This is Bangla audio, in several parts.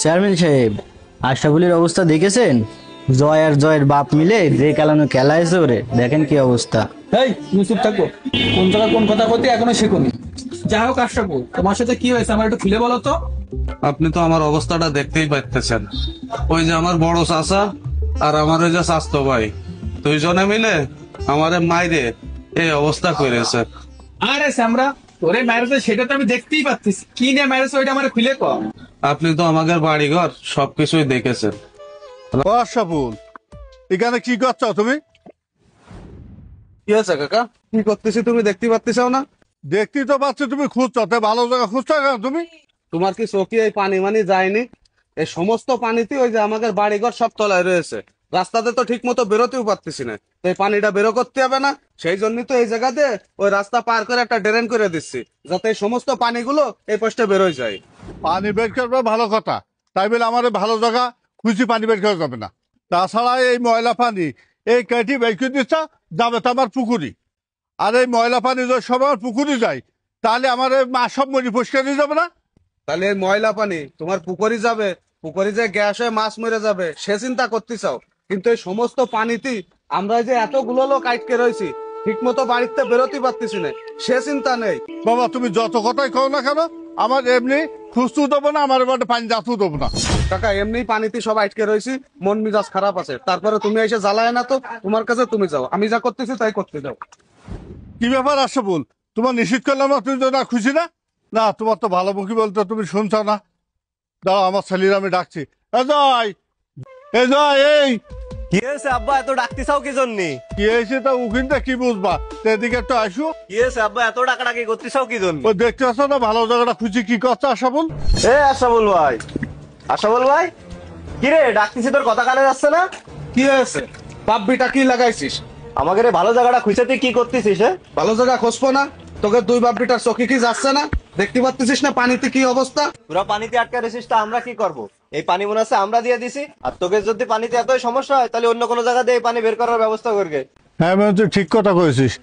চেয়ারম্যান সাহেব, আশরাফুলের অবস্থা দেখেছেন? জয় আর জয়ের বাপ মিলে যে কালানো খেলা আছে ওরে, দেখেন কি অবস্থা। এই তুমি চুপ থাকো। কোন জায়গায় কোন কথা বলতে এখনো শেখোনি। যাই হোক আশরাফুল, তোমার সাথে কি হয়েছে আমার একটু খুলে বলো তো। আপনি তো আমার অবস্থাটা দেখতেই পাচ্ছেন। ওই যে আমার বড় চাচা আর আমার ওই যে স্বাস্থ্য ভাই, দুইজনে মিলে আমারে মাইরে এই অবস্থা করেছে। আরে স্যামরা, তোরে ম্যারেজে সেটা তো আমি দেখতেই পাচ্ছি, কি নিয়ে ম্যারেজ ওইটা আমার খুলে কর। আপনি তো আমাদের বাড়িঘর সবকিছুই দেখেছেন। ও আশরাফুল, এখানে কি করছো তুমি? কি আছে কাকা, কি করতেছি তুমি দেখতে পাচ্ছিস না? দেখতেই তো পাচ্ছি তুমি খুঁজছো, তে ভালো জায়গা খুঁজছো কেন তুমি? তোমার কি চোখে এই পানি মানি যায়নি? এই সমস্ত পানিতে ওই যে আমাদের বাড়িঘর সব তলায় রয়েছে, রাস্তাতে তো ঠিক মতো বেরোতেও পারতেছি না। তো এই পানিটা বেরো করতে হবে না, সেই জন্যই তো এই জায়গাতে ওই রাস্তা পার করে একটা ড্রেন করে দিচ্ছি, যাতে এই সমস্ত পানিগুলো এই পোস্টে বেরোয় যায়। পানি বের করবে ভালো কথা, তাই বলে আমার ভালো জায়গা খুঁজি পানি বের করা যাবে না। তাছাড়া এই ময়লা পানি এই কেটি বের করে দিচ্ছ, যাবে তো আমার পুকুরি। আর এই ময়লা পানি যদি সব আমার পুকুরি যায়, তাহলে আমার এই মা সব মরি পরিষ্কার হয়ে যাবে না? তাহলে এই ময়লা পানি তোমার পুকুরি যাবে, পুকুরি যে গ্যাস হয়ে মাছ মরে যাবে সে চিন্তা করতে চাও, কিন্তু এই সমস্ত পানিতে আমরা যে এতগুলো লোক আটকে রয়েছি, ঠিক মতো বাড়িতে বেরোতে পারতেছি না, সে চিন্তা নেই। বাবা তুমি যত কথাই কও না কেন, আমার এমনি খুঁজতেও দেবো না, আমার এবার পানি যাতেও দেবো না। কাকা এমনি পানিতে সব আটকে রয়েছি, মন মেজাজ খারাপ আছে, তারপরে তুমি এসে জ্বালায় না তো, তোমার কাছে তুমি যাও, আমি যা করতেছি তাই করতে যাও। কি ব্যাপার আশরাফুল, তোমার নিশ্চিত করলাম না তুমি তো না খুশি না? না তোমার তো ভালো মুখী বলতে তুমি শুনছো না। দাঁড়াও আমার ছেলের আমি ডাকছি। এ জয়, এ জয়, এই কি হয়েছে আব্বা, এত ডাকতে চাও কি জন্য? কি হয়েছে তা উকিনটা কি বুঝবা, তো এদিকে একটু আসো। কি হয়েছে আব্বা, এত ডাকাডাকি করতে চাও কি জন্য? ওই দেখতে আসো না ভালো জায়গাটা খুঁজি কি করছে আশরাফুল। এ আশরাফুল ভাই, আশরাফুল ভাই, কি রে ডাকতেছি, তোর কথা কানে যাচ্ছে না? কি হয়েছে, বাপ্পিটা কি লাগাইছিস? আমাকে রে ভালো জায়গাটা খুঁজে তুই কি করতেছিস? ভালো জায়গা খুঁজবো না? তোকে দুই বাপ্পিটার চোখে কি যাচ্ছে না? দেখতে পাচ্ছিস না পানিতে কি অবস্থা? তোরা পানিতে আটকে রেছিস, তা আমরা কি করব? এই পানি মনে হচ্ছে আমরা দিয়ে দিছি, আর তোকে যদি পানিতে এতই সমস্যা হয় তাহলে অন্য কোনো জায়গা দিয়ে এই পানি বের করার ব্যবস্থা করবে। হ্যাঁ মানে তুই ঠিক কথা কয়েছিস,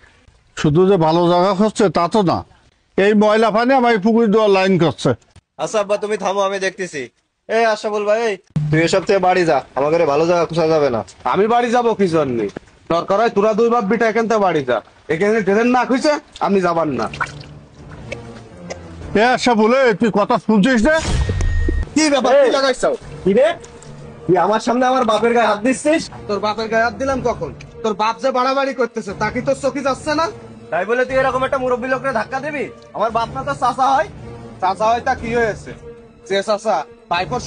শুধু যে ভালো জায়গা খুঁজছে তা তো না, এই ময়লা পানি আমার এই পুকুর দেওয়ার লাইন করছে। আচ্ছা আব্বা তুমি থামো, আমি দেখতেছি। এ আশরাফুল ভাই, তুই এসব থেকে বাড়ি যা, আমাকে রে ভালো জায়গা খুঁজা যাবে না। আমি বাড়ি যাবো কি জন্য? দরকার হয় তোরা দুই বাপ্পিটা এখান থেকে বাড়ি যা, এখানে ট্রেন না খুঁজে আমি যাবার না। এ আশরাফুল, তুই কথা শুনছিস না? কি ব্যাপার, কি লাগাইছো? কি রে, তুই আমার সামনে আমার বাপের গায়ে হাত দিচ্ছিস? তোর বাপের গায়ে হাত দিলাম কখন? তোর বাপ যে বাড়াবাড়ি করতেছে তা কি তোর চোখে যাচ্ছে না? তাই বলে তুই এরকম একটা মুরব্বী লোকরে ধাক্কা দিবি? আমার বাপ না তো চাচা হয়। চাচা হয় তা কি হয়েছে? যে চাচা ভাইপোর